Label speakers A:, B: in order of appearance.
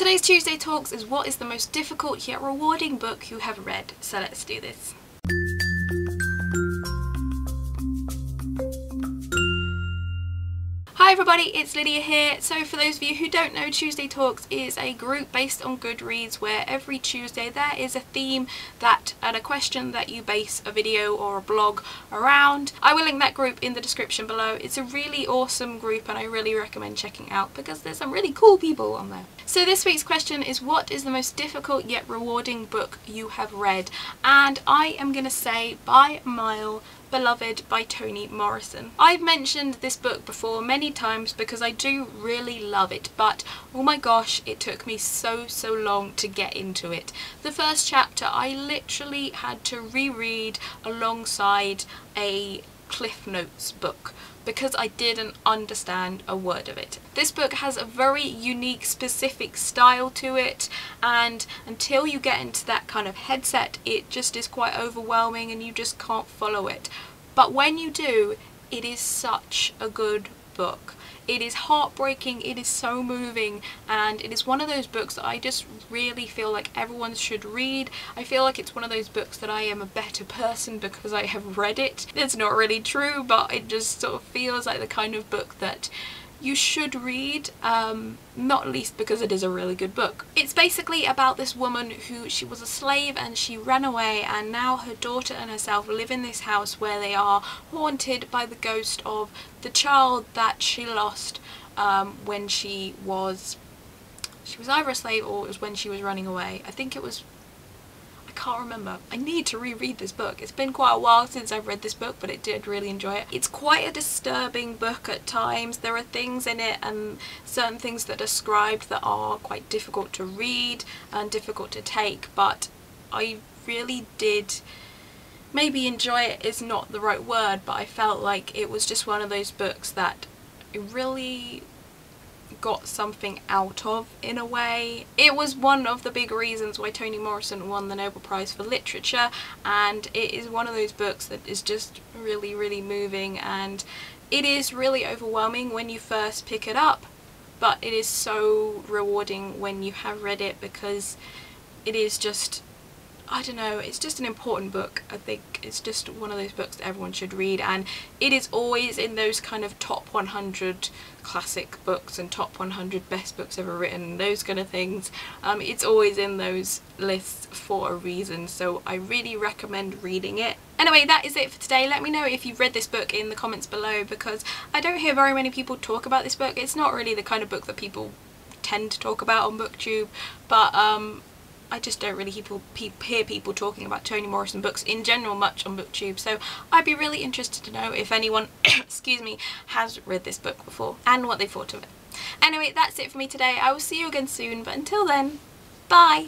A: Today's Tuesday Talks is what is the most difficult yet rewarding book you have read. So let's do this. Hi everybody, it's Lydia here. So for those of you who don't know, Tuesday Talks is a group based on Goodreads where every Tuesday there is a theme and a question that you base a video or a blog around. I will link that group in the description below. It's a really awesome group and I really recommend checking out because there's some really cool people on there. So this week's question is, what is the most difficult yet rewarding book you have read? And I am going to say by a mile, Beloved by Toni Morrison. I've mentioned this book before many times because I do really love it, but oh my gosh, it took me so long to get into it. The first chapter I literally had to reread alongside a Cliff Notes book because I didn't understand a word of it. This book has a very unique, specific style to it, and until you get into that kind of headset, it just is quite overwhelming and you just can't follow it. But when you do, it is such a good book. It is heartbreaking, it is so moving, and it is one of those books that I just really feel like everyone should read. I feel like it's one of those books that I am a better person because I have read it. It's not really true, but it just sort of feels like the kind of book that you should read, not least because it is a really good book. It's basically about this woman who, she was a slave and she ran away, and now her daughter and herself live in this house where they are haunted by the ghost of the child that she lost when she was either a slave or it was when she was running away. I think it was, I can't remember. I need to reread this book. It's been quite a while since I've read this book, but I did really enjoy it. It's quite a disturbing book at times. There are things in it and certain things that are described that are quite difficult to read and difficult to take, but I really did, maybe enjoy it is not the right word, but I felt like it was just one of those books that it really got something out of in a way. It was one of the big reasons why Toni Morrison won the Nobel Prize for Literature, and it is one of those books that is just really moving, and it is really overwhelming when you first pick it up, but it is so rewarding when you have read it because it is just, I don't know, it's just an important book. I think it's just one of those books that everyone should read, and it is always in those kind of top 100 classic books and top 100 best books ever written, those kind of things. It's always in those lists for a reason, so I really recommend reading it. Anyway, that is it for today. Let me know if you've read this book in the comments below because I don't hear very many people talk about this book. It's not really the kind of book that people tend to talk about on BookTube, but I just don't really hear people talking about Toni Morrison books in general much on BookTube, so I'd be really interested to know if anyone excuse me, has read this book before and what they thought of it. Anyway, that's it for me today. I will see you again soon, but until then, bye!